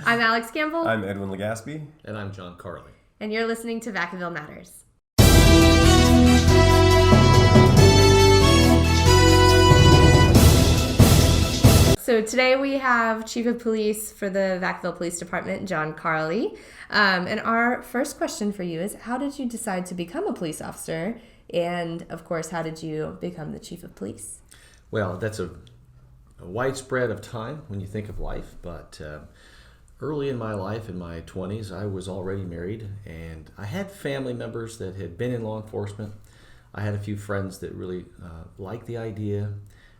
I'm Alex Campbell. I'm Edwin Legaspi. And I'm John Carli. And you're listening to Vacaville Matters. So today we have Chief of Police for the Vacaville Police Department, John Carli. And our first question for you is, how did you decide to become a police officer? And, of course, how did you become the Chief of Police? Well, that's a widespread of time when you think of life, but early in my life, in my 20s, I was already married, and I had family members that had been in law enforcement. I had a few friends that really liked the idea, and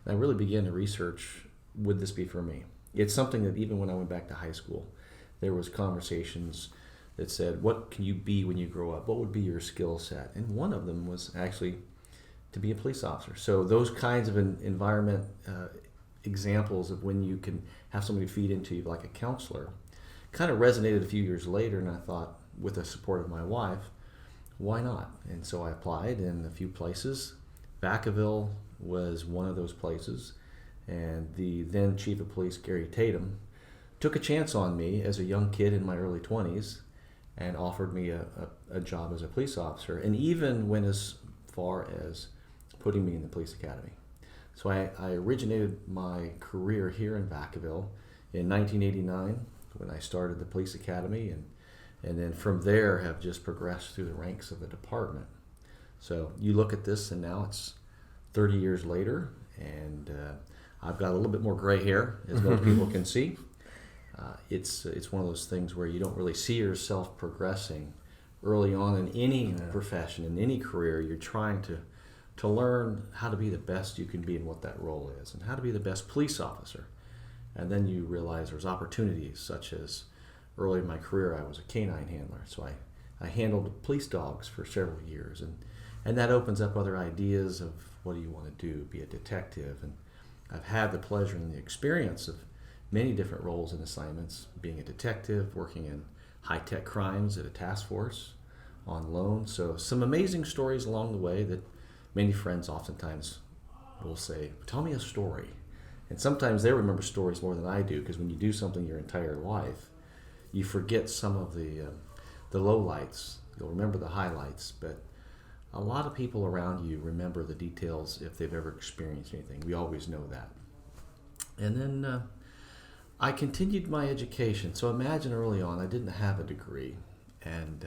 I really began to research, would this be for me? It's something that even when I went back to high school, there was conversations that said, what can you be when you grow up? What would be your skill set? And one of them was actually to be a police officer. So those kinds of environment examples of when you can have somebody feed into you like a counselor kind of resonated a few years later, and I thought, with the support of my wife, why not? And so I applied in a few places. Vacaville was one of those places, and the then Chief of Police, Gary Tatum, took a chance on me as a young kid in my early 20s and offered me a job as a police officer, and even went as far as putting me in the police academy. So I originated my career here in Vacaville in 1989 when I started the police academy, and then from there have just progressed through the ranks of the department. So you look at this, and now it's 30 years later, and I've got a little bit more gray hair, as most people can see. It's one of those things where you don't really see yourself progressing early on in any profession, in any career. You're trying to learn how to be the best you can be and what that role is, and how to be the best police officer. And then you realize there's opportunities, such as early in my career I was a canine handler, so I handled police dogs for several years, and that opens up other ideas of what do you want to do, be a detective. And I've had the pleasure and the experience of many different roles and assignments, being a detective, working in high-tech crimes at a task force, on loan. So some amazing stories along the way that many friends oftentimes will say, tell me a story. And sometimes they remember stories more than I do, because when you do something your entire life, you forget some of the lowlights. You'll remember the highlights, but a lot of people around you remember the details if they've ever experienced anything. We always know that. And then I continued my education. So imagine early on, I didn't have a degree, and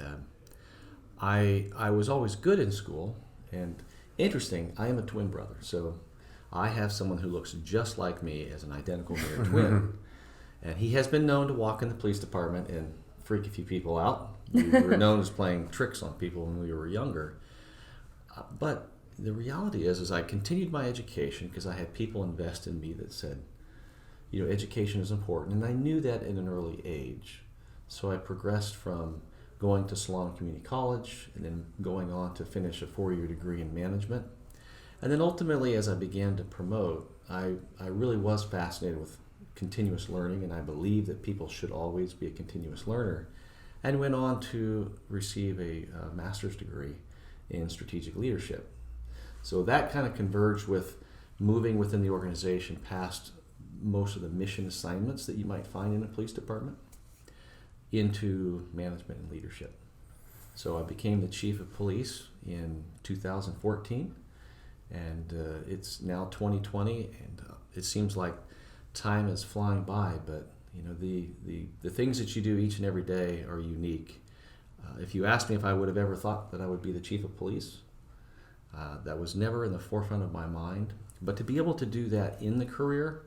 I was always good in school. And interesting, I am a twin brother, so I have someone who looks just like me as an identical mirror twin. And he has been known to walk in the police department and freak a few people out. We were known as playing tricks on people when we were younger. But the reality is I continued my education because I had people invest in me that said, education is important. And I knew that at an early age. So I progressed from going to Solano Community College and then going on to finish a 4-year degree in management. And then ultimately, as I began to promote, I really was fascinated with continuous learning, and I believe that people should always be a continuous learner, and went on to receive a master's degree in strategic leadership. So that kind of converged with moving within the organization past most of the mission assignments that you might find in a police department into management and leadership. So I became the Chief of Police in 2014, and it's now 2020, and it seems like time is flying by, but the things that you do each and every day are unique. If you asked me if I would have ever thought that I would be the Chief of Police, that was never in the forefront of my mind. But to be able to do that in the career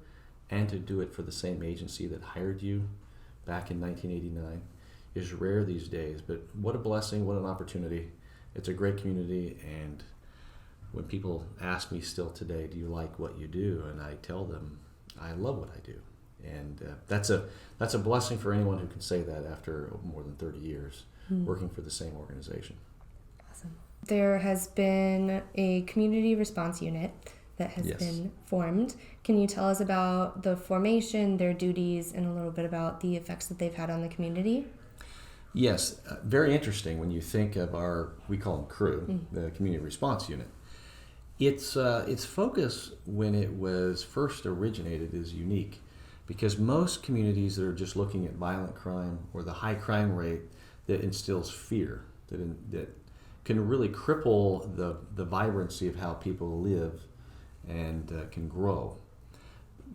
and to do it for the same agency that hired you back in 1989 is rare these days. But what a blessing, what an opportunity. It's a great community, and when people ask me still today, do you like what you do? And I tell them, I love what I do. And that's a blessing for anyone who can say that after more than 30 years working for the same organization. Awesome. There has been a community response unit that has been formed. Can you tell us about the formation, their duties, and a little bit about the effects that they've had on the community? Yes, very interesting when you think of we call them crew, the community response unit. Its focus when it was first originated is unique, Because most communities that are just looking at violent crime or the high crime rate that instills fear, that can really cripple the vibrancy of how people live and can grow.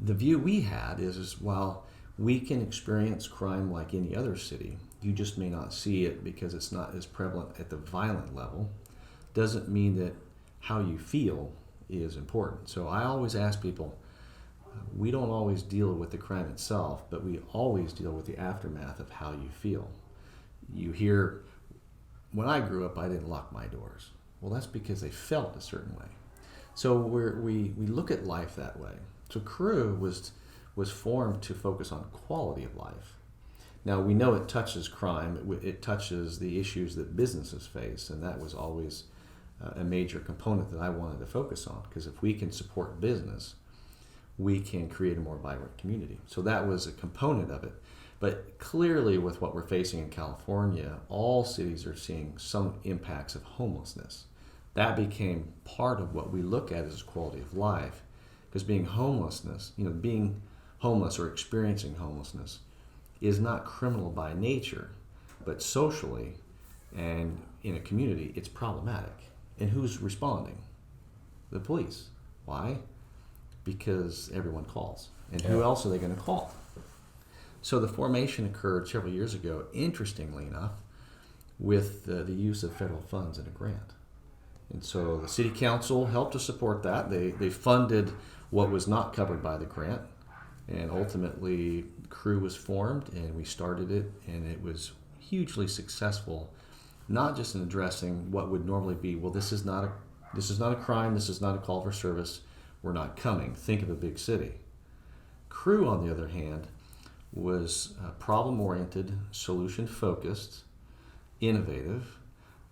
The view we had is while we can experience crime like any other city, you just may not see it because it's not as prevalent at the violent level, doesn't mean that how you feel is important. So I always ask people, we don't always deal with the crime itself, but we always deal with the aftermath of how you feel. You hear, when I grew up, I didn't lock my doors. Well, that's because they felt a certain way. So we look at life that way. So Crew was formed to focus on quality of life. Now, we know it touches crime, it touches the issues that businesses face, and that was always a major component that I wanted to focus on, because if we can support business, we can create a more vibrant community. So that was a component of it. But clearly with what we're facing in California, all cities are seeing some impacts of homelessness. That became part of what we look at as quality of life, because being homeless or experiencing homelessness is not criminal by nature, but socially and in a community, it's problematic. And who's responding? The police. Why? Because everyone calls. And who else are they going to call? So the formation occurred several years ago, interestingly enough, with the use of federal funds in a grant. And so the City Council helped to support that. They funded what was not covered by the grant. And ultimately, Crew was formed, and we started it, and it was hugely successful, not just in addressing what would normally be, well, this is not a crime, this is not a call for service, we're not coming. Think of a big city. Crew, on the other hand, was problem-oriented, solution-focused, innovative,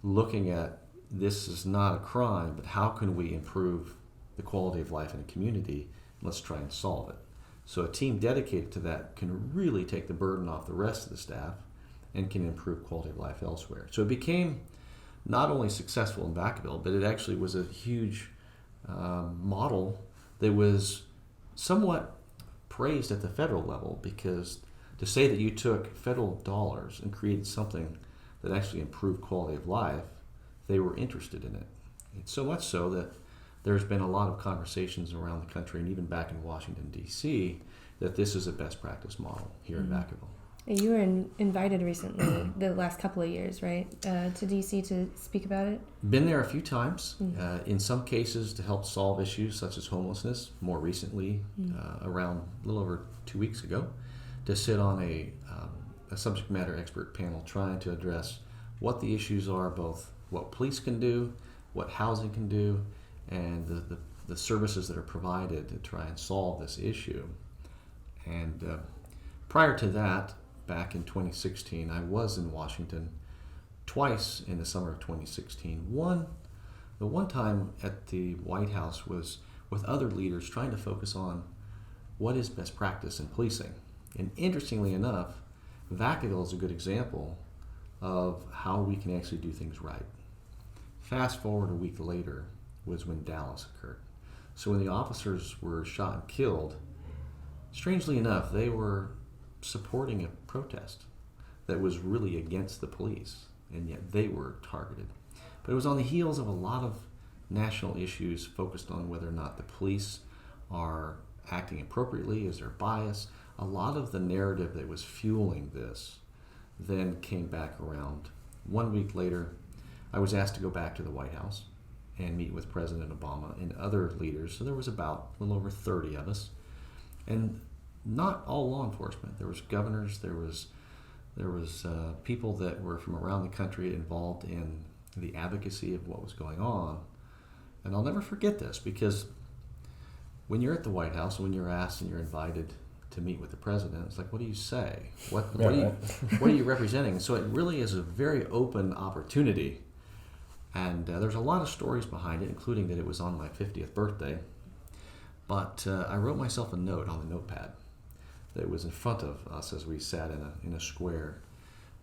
looking at this is not a crime, but how can we improve the quality of life in a community? Let's try and solve it. So a team dedicated to that can really take the burden off the rest of the staff and can improve quality of life elsewhere. So it became not only successful in Vacaville, but it actually was a huge model that was somewhat praised at the federal level, because to say that you took federal dollars and created something that actually improved quality of life, they were interested in it. It's so much so that there's been a lot of conversations around the country and even back in Washington, D.C., that this is a best practice model here in Vacaville. You were invited recently, the last couple of years, right, to D.C. to speak about it? Been there a few times, in some cases to help solve issues such as homelessness, more recently, around a little over 2 weeks ago, to sit on a subject matter expert panel trying to address what the issues are, both what police can do, what housing can do, and the services that are provided to try and solve this issue. And prior to that, back in 2016, I was in Washington twice in the summer of 2016. The one time at the White House was with other leaders trying to focus on what is best practice in policing. And interestingly enough, Vacaville is a good example of how we can actually do things right. Fast forward a week later was when Dallas occurred. So when the officers were shot and killed, strangely enough, they were supporting a protest that was really against the police, and yet they were targeted. But it was on the heels of a lot of national issues focused on whether or not the police are acting appropriately, is there bias. A lot of the narrative that was fueling this then came back around. 1 week later, I was asked to go back to the White House and meet with President Obama and other leaders. So there was about a little over 30 of us. And not all law enforcement. There was governors, there was people that were from around the country involved in the advocacy of what was going on. And I'll never forget this, because when you're at the White House, when you're asked and you're invited to meet with the president, it's like, what do you say? What are you representing? So it really is a very open opportunity. And there's a lot of stories behind it, including that it was on my 50th birthday. But I wrote myself a note on the notepad that was in front of us as we sat in a square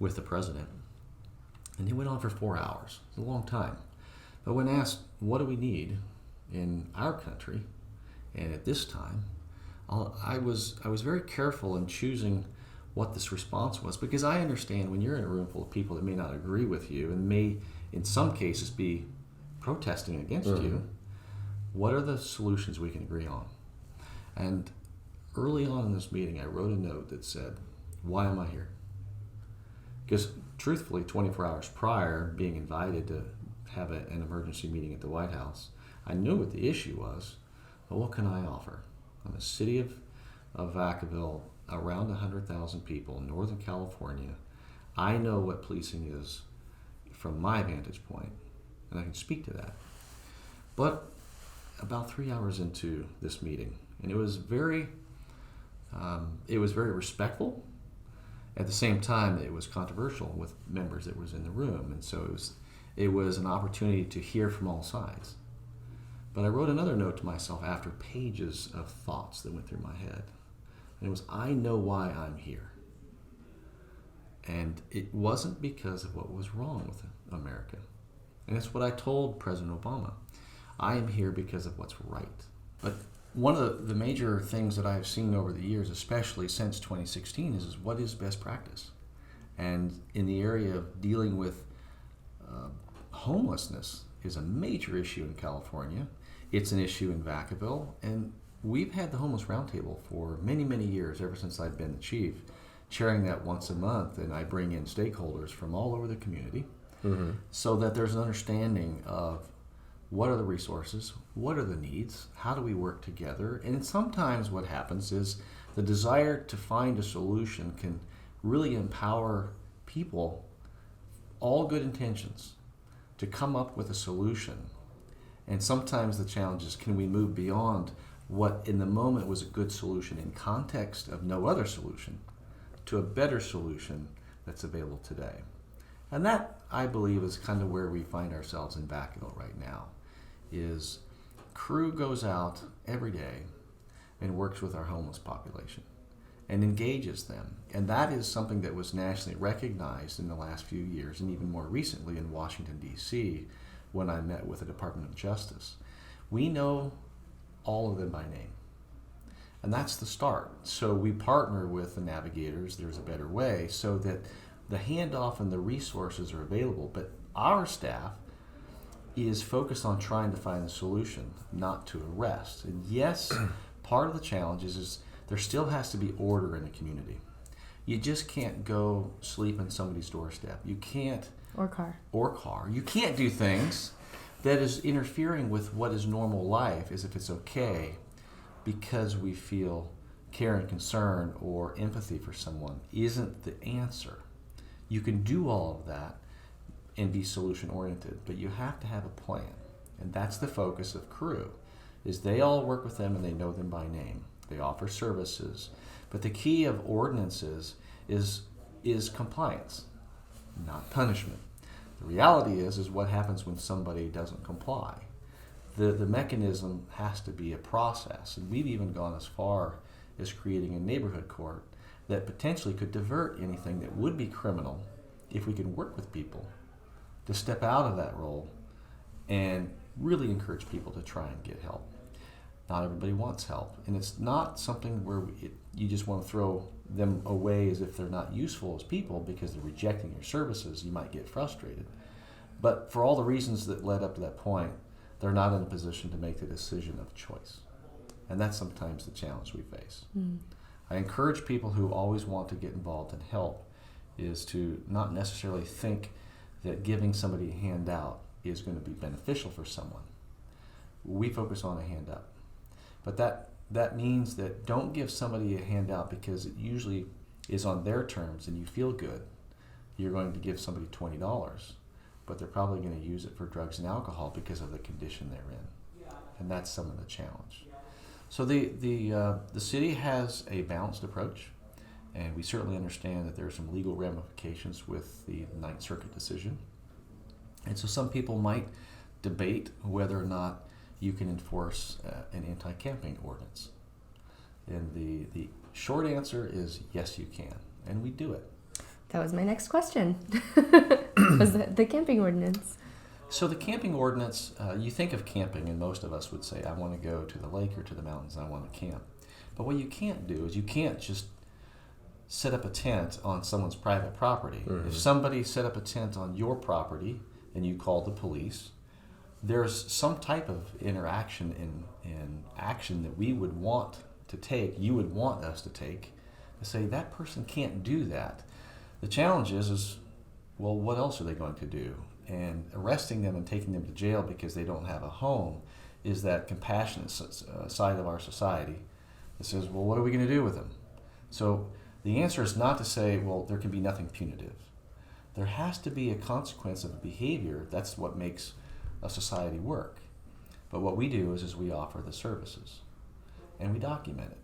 with the president. And he went on for 4 hours. It's a long time. But when asked, what do we need in our country, and at this time, I was very careful in choosing what this response was, because I understand when you're in a room full of people that may not agree with you and may, in some cases, be protesting against you, what are the solutions we can agree on? And early on in this meeting, I wrote a note that said, why am I here? Because truthfully, 24 hours prior, being invited to have an emergency meeting at the White House, I knew what the issue was, but what can I offer? I'm a city of Vacaville, around 100,000 people, Northern California. I know what policing is from my vantage point, and I can speak to that. But about 3 hours into this meeting, and it was very respectful. At the same time, it was controversial with members that was in the room, and so it was an opportunity to hear from all sides. But I wrote another note to myself after pages of thoughts that went through my head. And it was, I know why I'm here. And it wasn't because of what was wrong with America. And it's what I told President Obama. I am here because of what's right. But one of the major things that I have seen over the years, especially since 2016, is what is best practice? And in the area of dealing with homelessness is a major issue in California. It's an issue in Vacaville, and we've had the Homeless Roundtable for many, many years, ever since I've been the chief, chairing that once a month, and I bring in stakeholders from all over the community so that there's an understanding of what are the resources, what are the needs, how do we work together, and sometimes what happens is the desire to find a solution can really empower people, all good intentions, to come up with a solution. And sometimes the challenge is, can we move beyond what in the moment was a good solution in context of no other solution to a better solution that's available today? And that, I believe, is kind of where we find ourselves in Vacaville right now, is crew goes out every day and works with our homeless population and engages them. And that is something that was nationally recognized in the last few years, and even more recently in Washington, D.C., when I met with the Department of Justice. We know all of them by name. And that's the start. So we partner with the navigators, There's a Better Way, so that the handoff and the resources are available. But our staff is focused on trying to find the solution, not to arrest. And yes, part of the challenge is there still has to be order in the community. You just can't go sleep on somebody's doorstep. You can't. Or car. You can't do things that is interfering with what is normal life, as if it's okay, because we feel care and concern or empathy for someone isn't the answer. You can do all of that and be solution oriented, but you have to have a plan. And that's the focus of crew, is they all work with them and they know them by name. They offer services, but the key of ordinances is compliance, not punishment. The reality is what happens when somebody doesn't comply. The mechanism has to be a process, and we've even gone as far as creating a neighborhood court that potentially could divert anything that would be criminal if we can work with people to step out of that role and really encourage people to try and get help. Not everybody wants help, and it's not something where you just want to throw them away as if they're not useful as people because they're rejecting your services. You might get frustrated. But for all the reasons that led up to that point, they're not in a position to make the decision of choice. And that's sometimes the challenge we face. I encourage people who always want to get involved and help is to not necessarily think that giving somebody a handout is going to be beneficial for someone. We focus on a hand up. But that means that don't give somebody a handout because it usually is on their terms and you feel good. You're going to give somebody $20, but they're probably going to use it for drugs and alcohol because of the condition they're in. And that's some of the challenge. So the city has a balanced approach, and we certainly understand that there are some legal ramifications with the Ninth Circuit decision. And so some people might debate whether or not you can enforce an anti-camping ordinance. And the short answer is yes, you can, and we do it. That was my next question. Was the camping ordinance. So the camping ordinance, you think of camping, and most of us would say, I want to go to the lake or to the mountains, I want to camp. But what you can't do is you can't just set up a tent on someone's private property. If somebody set up a tent on your property and you called the police, there's some type of interaction and action that we would want to take, you would want us to take, to say that person can't do that. The challenge is well, what else are they going to do? And arresting them and taking them to jail because they don't have a home is that compassionate side of our society that says, well, what are we going to do with them? So the answer is not to say, well, there can be nothing punitive. There has to be a consequence of behavior. That's what makes a society work. But what we do is we offer the services and we document it.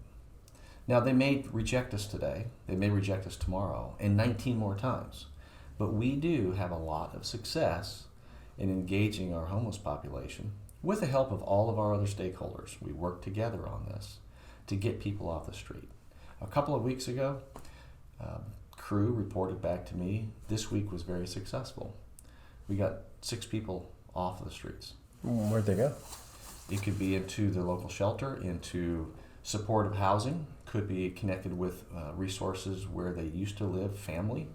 Now, they may reject us today, they may reject us tomorrow, and 19 more times. But we do have a lot of success in engaging our homeless population with the help of all of our other stakeholders. We work together on this to get people off the street. A couple of weeks ago, crew reported back to me, this week was very successful. We got 6 people off of the streets. Where'd they go? It could be into the local shelter, into supportive housing, could be connected with resources where they used to live, family.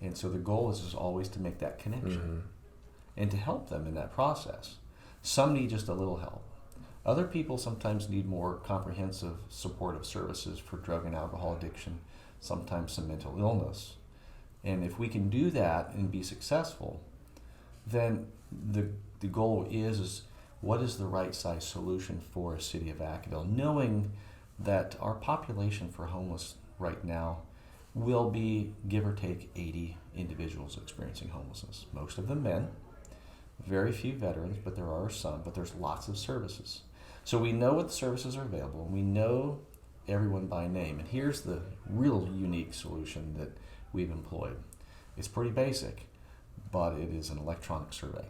And so the goal is always to make that connection and to help them in that process. Some need just a little help. Other people sometimes need more comprehensive supportive services for drug and alcohol addiction, sometimes some mental illness. And if we can do that and be successful, then the goal is what is the right size solution for a city of Vacaville, knowing that our population for homeless right now will be, give or take, 80 individuals experiencing homelessness. Most of them men, very few veterans, but there are some, but there's lots of services. So we know what services are available, and we know everyone by name. And here's the real unique solution that we've employed. It's pretty basic, but it is an electronic survey.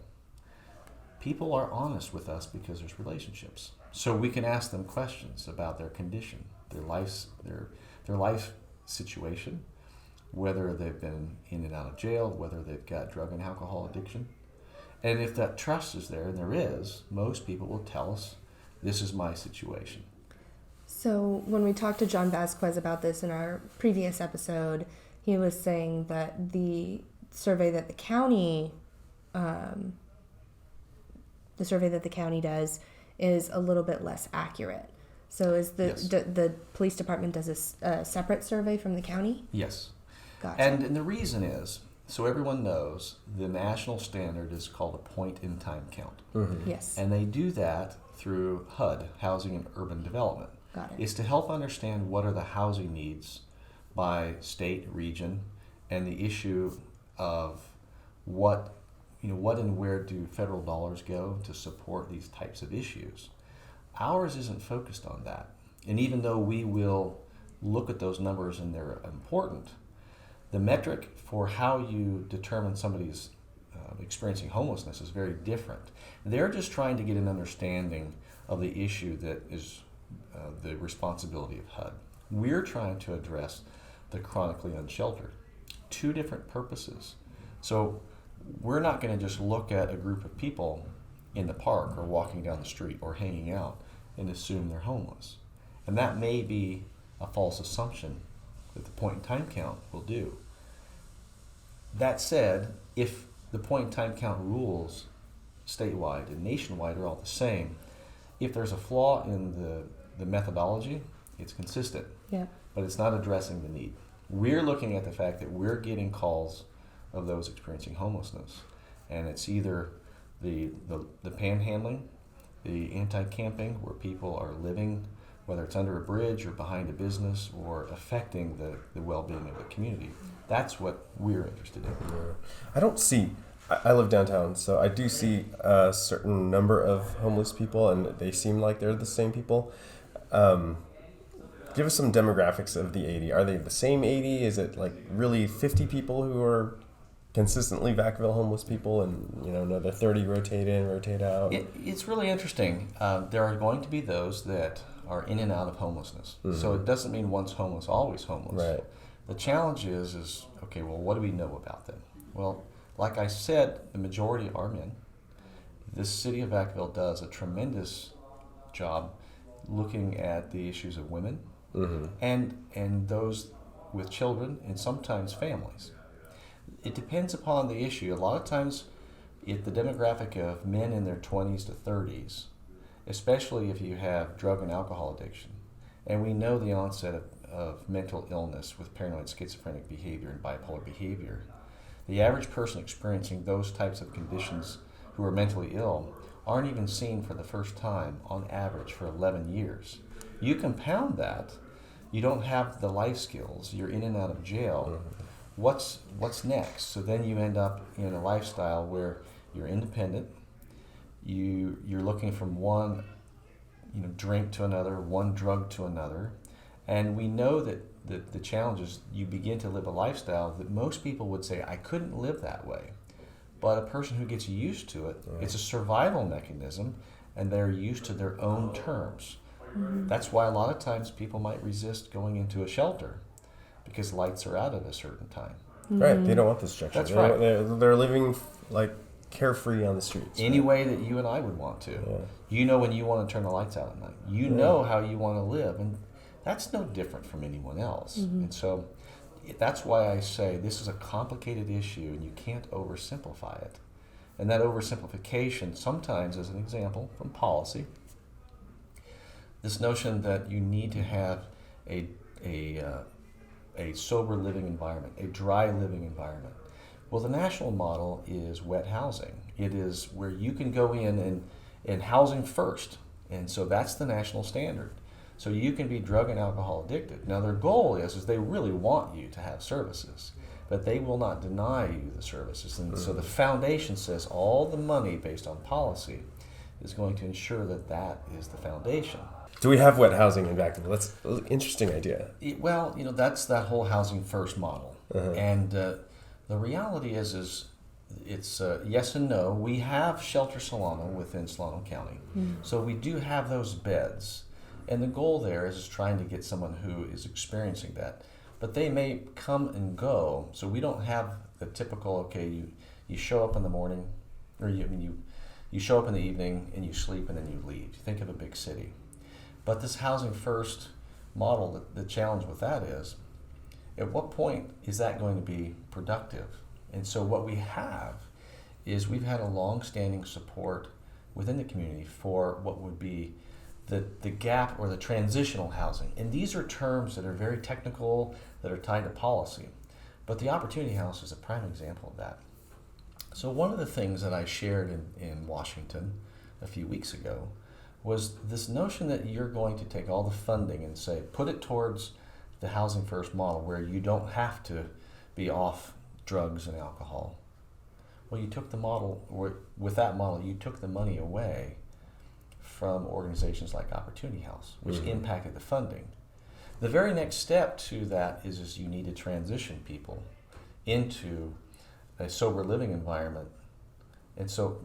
People are honest with us because there's relationships. So we can ask them questions about their condition, their life situation, whether they've been in and out of jail, whether they've got drug and alcohol addiction. And if that trust is there, and there is, most people will tell us, this is my situation. So when we talked to John Vasquez about this in our previous episode, he was saying that the survey that the county does is a little bit less accurate. So is the police department does a separate survey from the county? Yes. Gotcha. And the reason is, so everyone knows, the national standard is called a point-in-time count. Yes. And they do that through HUD, Housing and Urban Development. Got it. It's to help understand what are the housing needs by state, region, and the issue of what and where do federal dollars go to support these types of issues. Ours isn't focused on that. And even though we will look at those numbers and they're important, the metric for how you determine somebody's experiencing homelessness is very different. They're just trying to get an understanding of the issue that is the responsibility of HUD. We're trying to address the chronically unsheltered. 2 different purposes. So we're not going to just look at a group of people in the park or walking down the street or hanging out and assume they're homeless. And that may be a false assumption that the point-in-time count will do. That said, if the point-in-time count rules statewide and nationwide are all the same, if there's a flaw in the methodology, it's consistent, but it's not addressing the need. We're looking at the fact that we're getting calls of those experiencing homelessness, and it's either the panhandling, the anti-camping, where people are living, whether it's under a bridge or behind a business, or affecting the well-being of the community. That's what we're interested in. I don't see, I live downtown, so I do see a certain number of homeless people, and they seem like they're the same people. Give us some demographics of the 80. Are they the same 80? Is it like really 50 people who are consistently Vacaville homeless people, and another 30 rotate in, rotate out? It's really interesting. There are going to be those that are in and out of homelessness. So it doesn't mean once homeless, always homeless. Right. The challenge is okay, well, what do we know about them? Well, like I said, the majority are men. This city of Vacaville does a tremendous job looking at the issues of women Mm-hmm. and those with children and sometimes families. It depends upon the issue. A lot of times, if the demographic of men in their 20s to 30s, especially if you have drug and alcohol addiction, and we know the onset of mental illness with paranoid schizophrenic behavior and bipolar behavior, the average person experiencing those types of conditions who are mentally ill aren't even seen for the first time on average for 11 years. You compound that, you don't have the life skills, you're in and out of jail. What's next? So then you end up in a lifestyle where you're independent, you're looking from one drink to another, one drug to another, and we know that the challenge is you begin to live a lifestyle that most people would say, I couldn't live that way. But a person who gets used to it, it's a survival mechanism, and they're used to their own terms. Mm-hmm. That's why a lot of times people might resist going into a shelter because lights are out at a certain time. Mm-hmm. Right, they don't want the structure. That's right. They're living like carefree on the streets. Any way that you and I would want to. Yeah. You know when you want to turn the lights out at night. You know how you want to live, and that's no different from anyone else. Mm-hmm. And so that's why I say this is a complicated issue and you can't oversimplify it. And that oversimplification sometimes, as an example from policy, this notion that you need to have a sober living environment, a dry living environment. Well, the national model is wet housing. It is where you can go in and housing first. And so that's the national standard. So you can be drug and alcohol addicted. Now their goal is they really want you to have services, but they will not deny you the services. And so the foundation says all the money based on policy is going to ensure that that is the foundation. Do we have wet housing in Vacaville? That's an interesting idea. Well, that's that whole housing first model. Uh-huh. And the reality is it's yes and no. We have Shelter Solano within Solano County. So we do have those beds. And the goal there is trying to get someone who is experiencing that. But they may come and go, so we don't have the typical, you show up in the morning, or you show up in the evening and you sleep and then you leave. You think of a big city. But this housing first model, the challenge with that is, at what point is that going to be productive? And so what we have is we've had a long-standing support within the community for what would be the gap or the transitional housing. And these are terms that are very technical, that are tied to policy. But the Opportunity House is a prime example of that. So one of the things that I shared in Washington a few weeks ago was this notion that you're going to take all the funding and say, put it towards the housing first model where you don't have to be off drugs and alcohol. Well, you took the model, or with that model, you took the money away from organizations like Opportunity House, which impacted the funding. The very next step to that is you need to transition people into a sober living environment. And so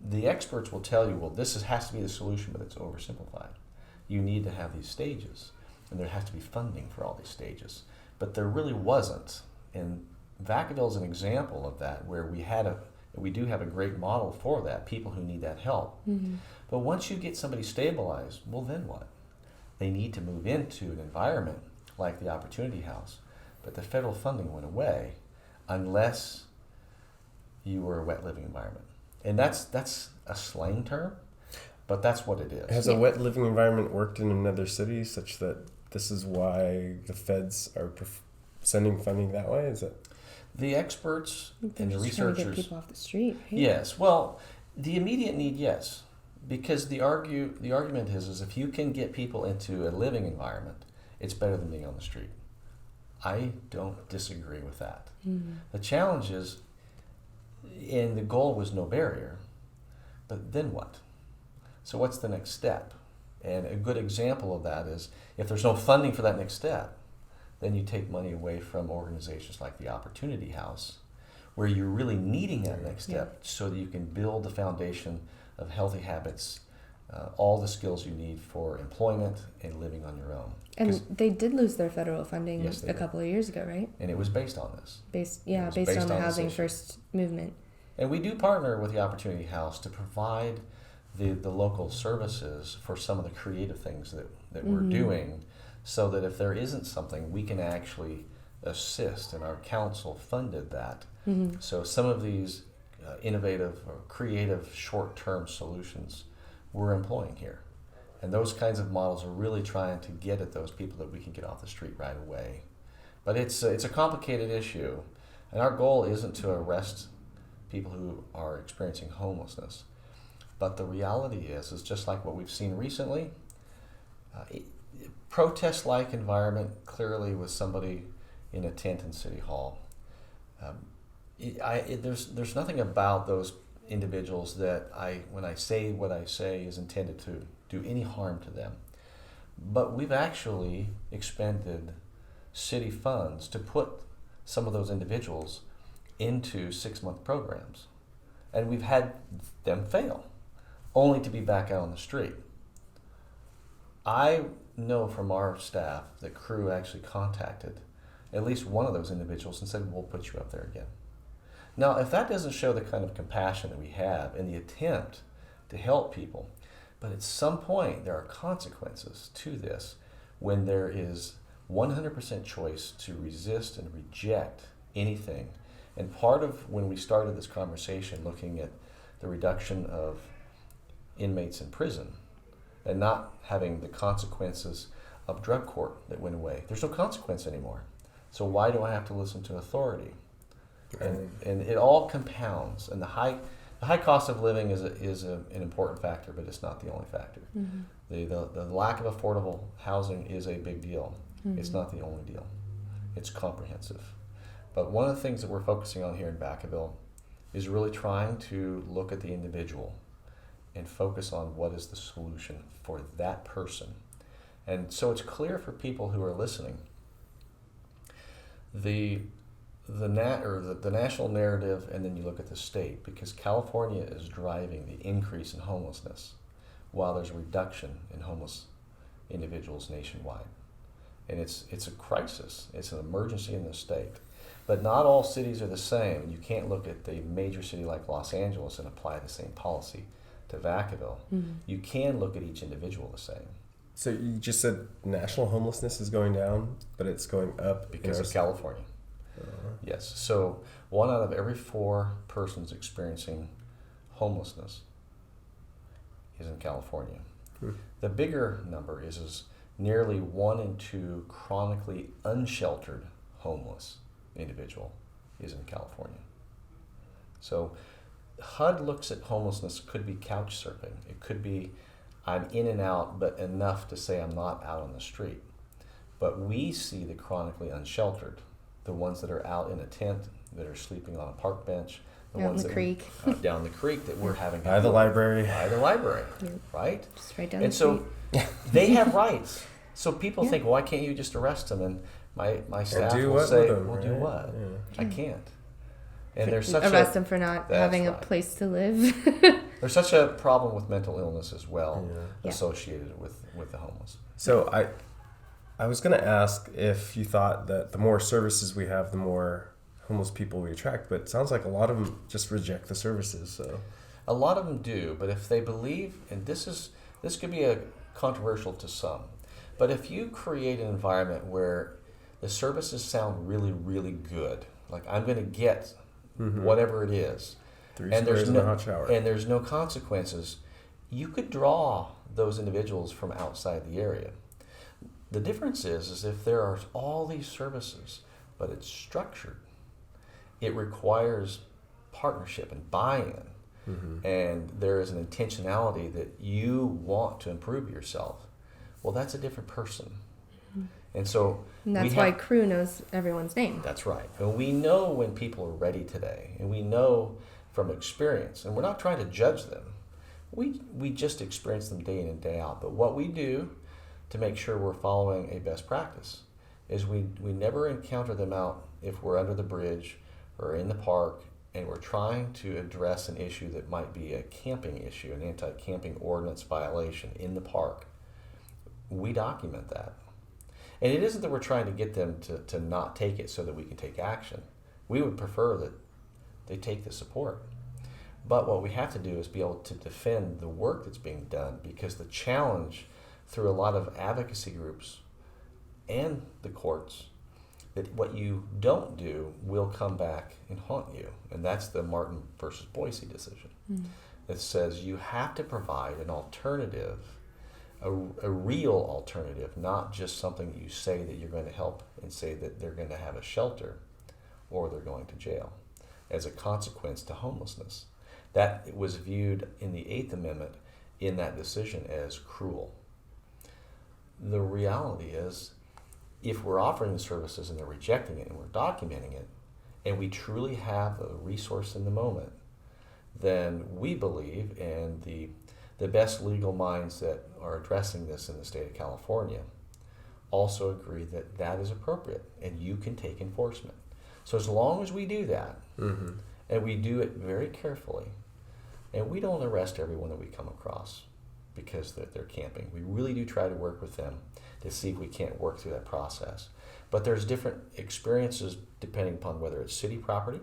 the experts will tell you, well, has to be the solution, but it's oversimplified. You need to have these stages, and there has to be funding for all these stages. But there really wasn't. And Vacaville is an example of that, where we do have a great model for that, people who need that help. Mm-hmm. But once you get somebody stabilized, well, then what? They need to move into an environment like the Opportunity House. But the federal funding went away unless you were a wet living environment. And that's a slang term, but that's what it is. Has a wet living environment worked in another city such that this is why the feds are sending funding that way? Is it? The experts and the researchers... Trying to get people off the street, right? Yes. Well, the immediate need, yes. Because the argument is if you can get people into a living environment, it's better than being on the street. I don't disagree with that. Mm-hmm. The challenge is, and the goal was no barrier, but then what? So what's the next step? And a good example of that is if there's no funding for that next step, then you take money away from organizations like the Opportunity House, where you're really needing that next step so that you can build the foundation of healthy habits, all the skills you need for employment and living on your own. And they did lose their federal funding a couple of years ago, right? And it was based on this. Based on the housing first movement. And we do partner with the Opportunity House to provide the local services for some of the creative things that we're doing, so that if there isn't something, we can actually assist, and our council funded that. So some of these innovative or creative short-term solutions we're employing here. And those kinds of models are really trying to get at those people that we can get off the street right away. But it's a complicated issue, and our goal isn't to arrest people who are experiencing homelessness. But the reality is just like what we've seen recently, protest-like environment, clearly with somebody in a tent in City Hall. There's nothing about those individuals that when I say what I say is intended to do any harm to them. But we've actually expended city funds to put some of those individuals into 6-month programs. And we've had them fail, only to be back out on the street. I know from our staff that crew actually contacted at least one of those individuals and said, we'll put you up there again. Now, if that doesn't show the kind of compassion that we have in the attempt to help people, but at some point there are consequences to this when there is 100% choice to resist and reject anything. And part of when we started this conversation looking at the reduction of inmates in prison and not having the consequences of drug court that went away, there's no consequence anymore. So why do I have to listen to authority? And it all compounds. And the high cost of living is an important factor, but it's not the only factor. The lack of affordable housing is a big deal. It's not the only deal. It's comprehensive. But one of the things that we're focusing on here in Vacaville is really trying to look at the individual and focus on what is the solution for that person. And so it's clear for people who are listening, the national narrative, and then you look at the state, because California is driving the increase in homelessness while there's a reduction in homeless individuals nationwide. And it's a crisis. It's an emergency in the state. But not all cities are the same. You can't look at the major city like Los Angeles and apply the same policy to Vacaville. You can look at each individual the same. So you just said national homelessness is going down, but it's going up because of California. Yes. So 1 out of every 4 persons experiencing homelessness is in California. The bigger number is nearly 1 in 2 chronically unsheltered homeless individual is in California. So HUD looks at homelessness, could be couch surfing. It could be I'm in and out, but enough to say I'm not out on the street. But we see the chronically unsheltered, the ones that are out in a tent, that are sleeping on a park bench, the down ones the that creek. Down the creek that we're having by the library, right? Just right down and the so street. they have rights. So people think, well, why can't you just arrest them? And my staff will say, well, do what? Yeah. I can't. And there's such arrest them for not having a place to live. There's such a problem with mental illness as well, associated with the homeless. So I was going to ask if you thought that the more services we have, the more homeless people we attract, but it sounds like a lot of them just reject the services. So a lot of them do, but if they believe, and this could be a controversial to some, but if you create an environment where the services sound really, really good, like I'm going to get whatever it is, 3 and squares and a hot shower, and there's no consequences, you could draw those individuals from outside the area. The difference is if there are all these services, but it's structured, it requires partnership and buy-in, and there is an intentionality that you want to improve yourself. Well, that's a different person. And so that's why crew knows everyone's name. That's right. And we know when people are ready today, and we know from experience, and we're not trying to judge them. We just experience them day in and day out. But what we do to make sure we're following a best practice is we never encounter them out if we're under the bridge or in the park and we're trying to address an issue that might be a camping issue, an anti-camping ordinance violation in the park. We document that. And it isn't that we're trying to get them to not take it so that we can take action. We would prefer that they take the support. But what we have to do is be able to defend the work that's being done, because the challenge through a lot of advocacy groups and the courts, that what you don't do will come back and haunt you. And that's the Martin versus Boise decision. That says you have to provide an alternative, a real alternative, not just something that you say that you're going to help and say that they're going to have a shelter or they're going to jail as a consequence to homelessness. That was viewed in the Eighth Amendment in that decision as cruel. The reality is, if we're offering the services and they're rejecting it and we're documenting it, and we truly have a resource in the moment, then we believe, and the best legal minds that are addressing this in the state of California also agree that that is appropriate and you can take enforcement. So as long as we do that, and we do it very carefully, and we don't arrest everyone that we come across because they're camping. We really do try to work with them to see if we can't work through that process. But there's different experiences depending upon whether it's city property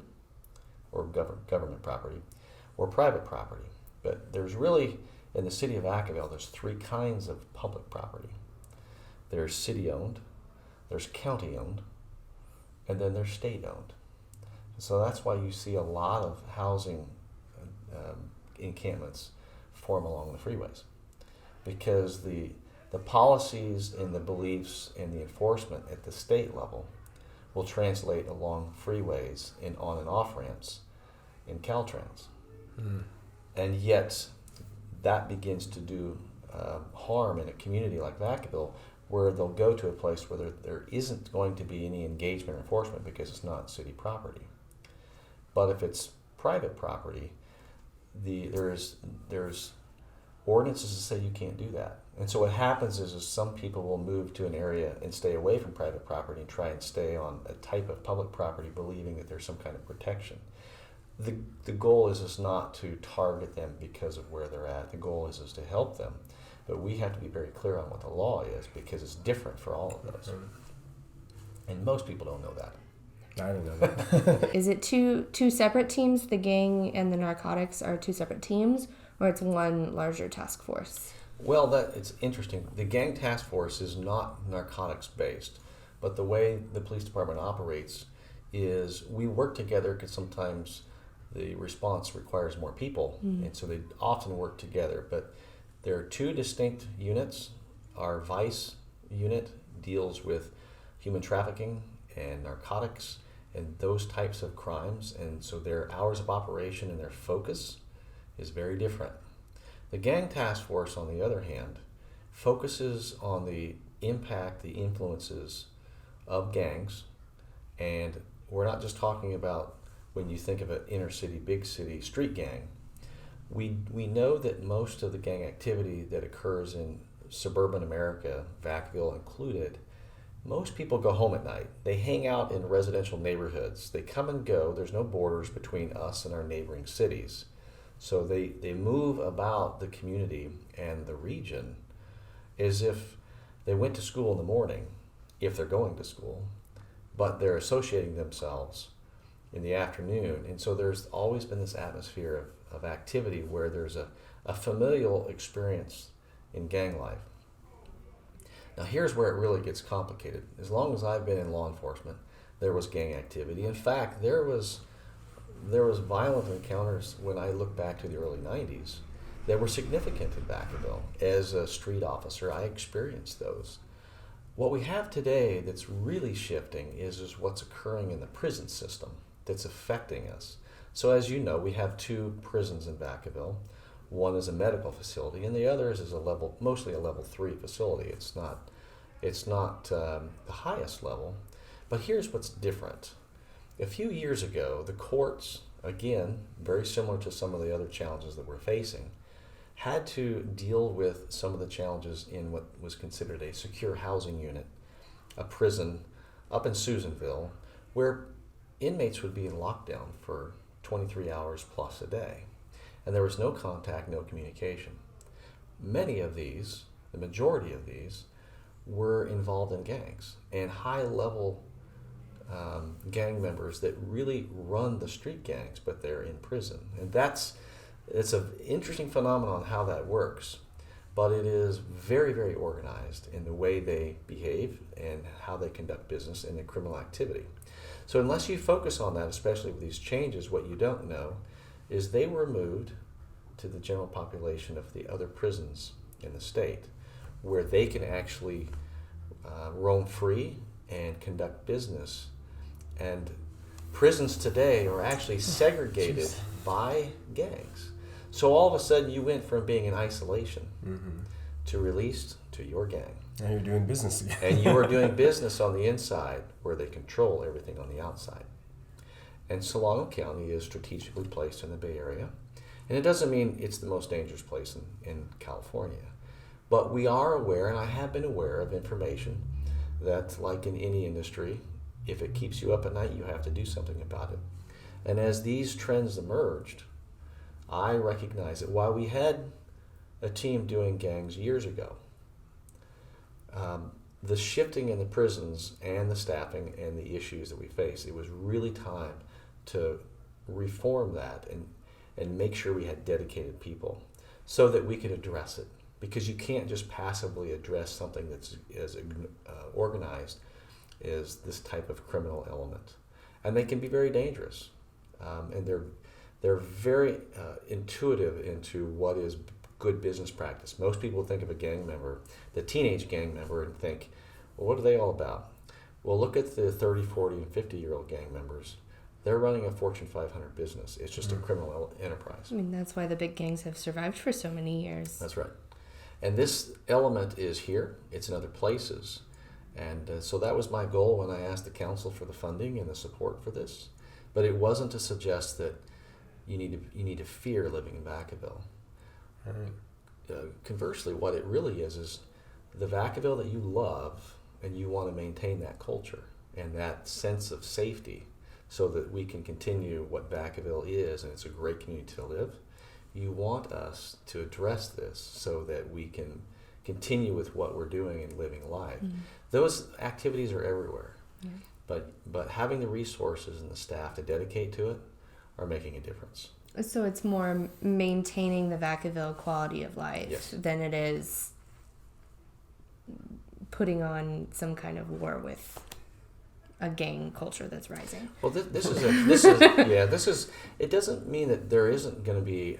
or government property or private property. But there's really, in the city of Vacaville, there's three kinds of public property. There's city-owned, there's county-owned, and then there's state-owned. So that's why you see a lot of housing encampments form along the freeways, because the policies and the beliefs and the enforcement at the state level will translate along freeways and on and off ramps in Caltrans. And yet that begins to do harm in a community like Vacaville, where they'll go to a place where there isn't going to be any engagement or enforcement because it's not city property. But if it's private property, there's ordinances that say you can't do that. And so what happens is some people will move to an area and stay away from private property and try and stay on a type of public property, believing that there's some kind of protection. The goal is not to target them because of where they're at. The goal is to help them. But we have to be very clear on what the law is, because it's different for all of those. And most people don't know that. I don't know that. Is it two separate teams? The gang and the narcotics are two separate teams, or it's one larger task force? Well, it's interesting. The gang task force is not narcotics based, but the way the police department operates is we work together, because sometimes the response requires more people, and so they often work together. But there are two distinct units. Our vice unit deals with human trafficking and narcotics and those types of crimes, and so their hours of operation and their focus is very different. The gang task force, on the other hand, focuses on the impact, the influences of gangs, and we're not just talking about when you think of an inner city, big city street gang. We know that most of the gang activity that occurs in suburban America, Vacaville included, most people go home at night. They hang out in residential neighborhoods. They come and go. There's no borders between us and our neighboring cities. So they move about the community and the region as if they went to school in the morning, if they're going to school, but they're associating themselves in the afternoon. And so there's always been this atmosphere of activity where there's a familial experience in gang life. Now here's where it really gets complicated. As long as I've been in law enforcement, there was gang activity. In fact, there was violent encounters when I look back to the early 90s that were significant in Vacaville. As a street officer, I experienced those. What we have today that's really shifting is what's occurring in the prison system that's affecting us. So as you know, we have two prisons in Vacaville. One is a medical facility, and the other is mostly a level 3 facility. It's not the highest level. But here's what's different. A few years ago, the courts, again, very similar to some of the other challenges that we're facing, had to deal with some of the challenges in what was considered a secure housing unit, a prison up in Susanville, where inmates would be in lockdown for 23 hours plus a day. And there was no contact, no communication. Many of these, the majority of these, were involved in gangs and high-level gang members that really run the street gangs, but they're in prison. And that's It's an interesting phenomenon how that works, but it is very, very organized in the way they behave and how they conduct business and the criminal activity. So unless you focus on that, especially with these changes, what you don't know is they were moved to the general population of the other prisons in the state, where they can actually roam free and conduct business. And prisons today are actually segregated by gangs. So all of a sudden you went from being in isolation to released to your gang. Now you're doing business again. And you are doing business on the inside where they control everything on the outside. And Solano County is strategically placed in the Bay Area. And it doesn't mean it's the most dangerous place in California. But we are aware, and I have been aware of information that, like in any industry, if it keeps you up at night, you have to do something about it. And as these trends emerged, I recognize that while we had a team doing gangs years ago, the shifting in the prisons and the staffing and the issues that we face, it was really time to reform that and make sure we had dedicated people so that we could address it. Because you can't just passively address something that's as organized as this type of criminal element. And they can be very dangerous. And they're very intuitive into what is good business practice. Most people think of a gang member, the teenage gang member, and think, well, what are they all about? Well, look at the 30, 40, and 50-year-old gang members. They're running a Fortune 500 business. It's just a criminal enterprise. I mean, that's why the big gangs have survived for so many years. That's right. And this element is here. It's in other places. And so that was my goal when I asked the council for the funding and the support for this. But it wasn't to suggest that you need to fear living in Vacaville. Conversely, what it really is the Vacaville that you love, and you want to maintain that culture and that sense of safety so that we can continue what Vacaville is, and it's a great community to live. You want us to address this so that we can continue with what we're doing and living life. Those activities are everywhere, but having the resources and the staff to dedicate to it are making a difference. So it's more maintaining the Vacaville quality of life than it is putting on some kind of war with a gang culture that's rising. Well, it doesn't mean that there isn't going to be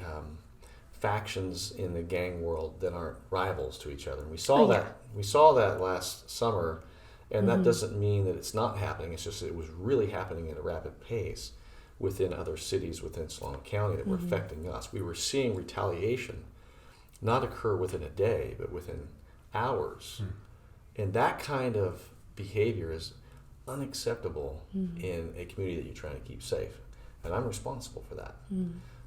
factions in the gang world that aren't rivals to each other. And we saw that last summer, and that doesn't mean that it's not happening. It's just that it was really happening at a rapid pace within other cities within Solano County that were affecting us. We were seeing retaliation not occur within a day, but within hours. And that kind of behavior is unacceptable in a community that you're trying to keep safe. And I'm responsible for that.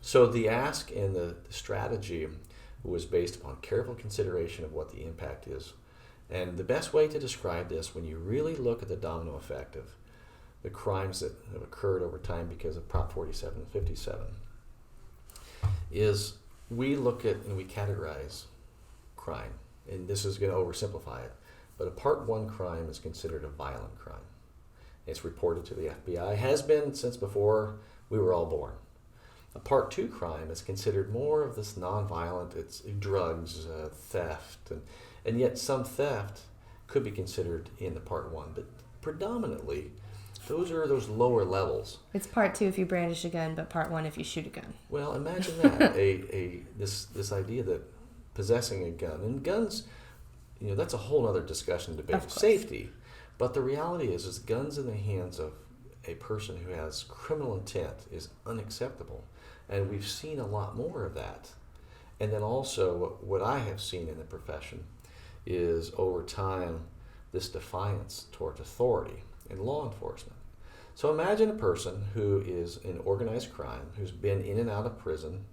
So the ask and the strategy was based upon careful consideration of what the impact is. And the best way to describe this, when you really look at the domino effect of the crimes that have occurred over time because of Prop 47 and 57, is we look at and we categorize crime. And this is going to oversimplify it. But a Part 1 crime is considered a violent crime. It's reported to the FBI, has been since before we were all born. A Part 2 crime is considered more of this nonviolent, it's drugs, theft, and yet some theft could be considered in the Part 1, but predominantly those are those lower levels. It's Part 2 if you brandish a gun, but Part 1 if you shoot a gun. Well, imagine that, this idea that possessing a gun, and guns, that's a whole other discussion, debate of safety. But the reality is guns in the hands of a person who has criminal intent is unacceptable. And we've seen a lot more of that. And then also what I have seen in the profession is over time this defiance towards authority and law enforcement. So imagine a person who is in organized crime, who's been in and out of prison,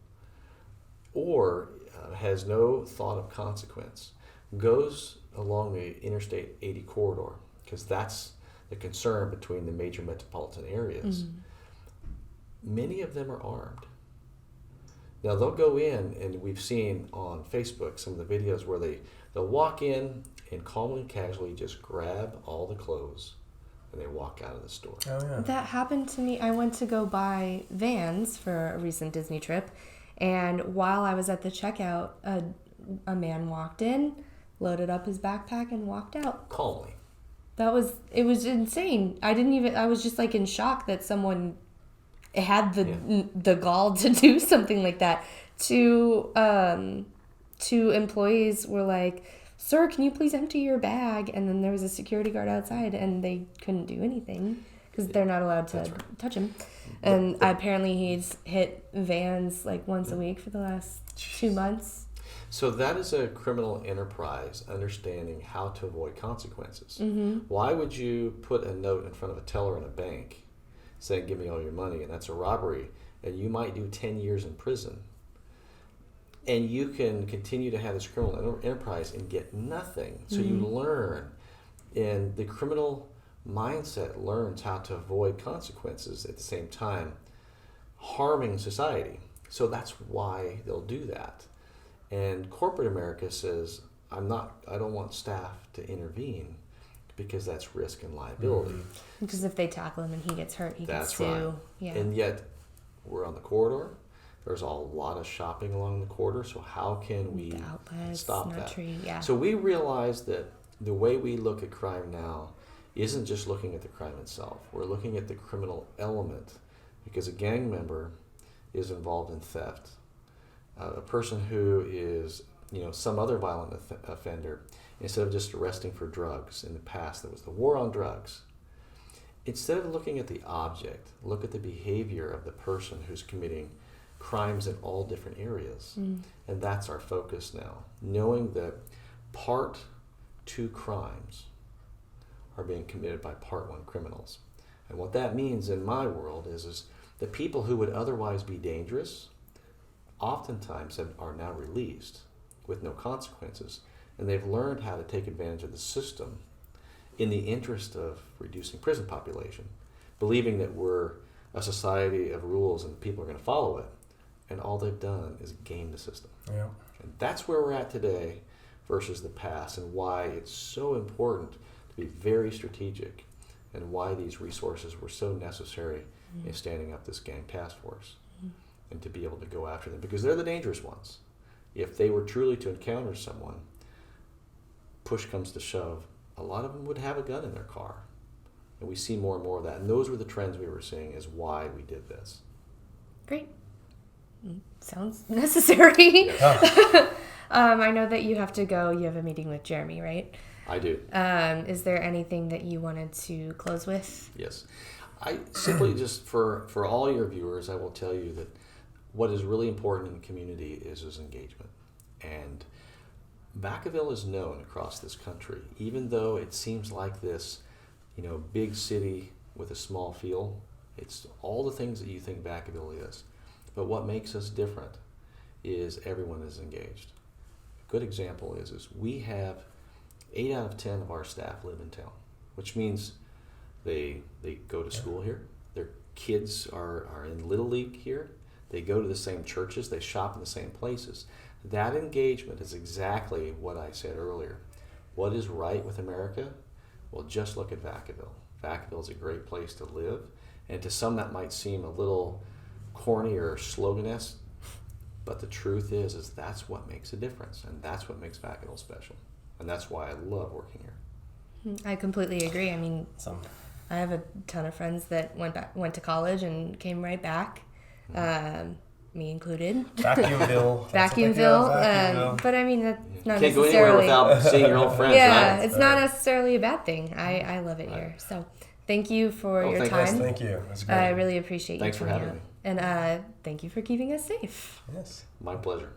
or has no thought of consequence, goes along the Interstate 80 corridor, because that's the concern between the major metropolitan areas. Many of them are armed. Now they'll go in, and we've seen on Facebook some of the videos where they'll walk in and calmly and casually just grab all the clothes and they walk out of the store. That happened to me. I went to go buy Vans for a recent Disney trip, And while I was at the checkout, a man walked in, loaded up his backpack, and walked out. Calmly. It was insane. I was just like in shock that someone had the gall to do something like that. Two employees were like, "Sir, can you please empty your bag?" And then there was a security guard outside, and they couldn't do anything because they're not allowed to touch him. And apparently he's hit vans like once a week for the last 2 months. So that is a criminal enterprise, understanding how to avoid consequences. Mm-hmm. Why would you put a note in front of a teller in a bank saying, "Give me all your money," and that's a robbery, and you might do 10 years in prison? And you can continue to have this criminal enterprise and get nothing. So you learn, and the criminal mindset learns how to avoid consequences at the same time harming society. So that's why they'll do that. And corporate America says, I don't want staff to intervene because that's risk and liability. Because if they tackle him and he gets hurt, he can sue. Right. Yeah. And yet we're on the corridor. There's a lot of shopping along the corridor. So how can we stop that? Yeah. So we realize that the way we look at crime now isn't just looking at the crime itself. We're looking at the criminal element, because a gang member is involved in theft. A person who is, some other violent offender, instead of just arresting for drugs in the past, there was the war on drugs. Instead of looking at the object, look at the behavior of the person who's committing crimes in all different areas. And that's our focus now, knowing that part 2 crimes are being committed by part 1 criminals. And what that means in my world is the people who would otherwise be dangerous oftentimes are now released with no consequences, and they've learned how to take advantage of the system in the interest of reducing prison population, believing that we're a society of rules and people are going to follow it, and all they've done is game the system. Yeah. And that's where we're at today versus the past, and why it's so important to be very strategic, and why these resources were so necessary in standing up this gang task force, and to be able to go after them, because they're the dangerous ones. If they were truly to encounter someone, push comes to shove, a lot of them would have a gun in their car. And we see more and more of that. And those were the trends we were seeing, is why we did this. Great. Sounds necessary. Yeah. I know that you have to go. You have a meeting with Jeremy, right? I do. Is there anything that you wanted to close with? Yes. I simply just, for all your viewers, I will tell you that what is really important in the community is engagement. And Vacaville is known across this country, even though it seems like this, big city with a small feel. It's all the things that you think Vacaville is. But what makes us different is everyone is engaged. A good example is we have 8 out of 10 of our staff live in town, which means they go to school here. Their kids are in Little League here. They go to the same churches. They shop in the same places. That engagement is exactly what I said earlier. What is right with America? Well, just look at Vacaville. Vacaville is a great place to live. And to some that might seem a little corny or slogan-esque, but the truth is that's what makes a difference. And that's what makes Vacaville special. And that's why I love working here. I completely agree. I mean, I have a ton of friends that went to college and came right back. Me included. Vacaville. Vacaville. But I mean, that's not Can't necessarily... go anywhere without seeing your old friends, yeah, right? It's not necessarily a bad thing. I love it here. So thank you for your time. Thank you. It was great. I really appreciate you. Thanks for having me. And thank you for keeping us safe. Yes. My pleasure.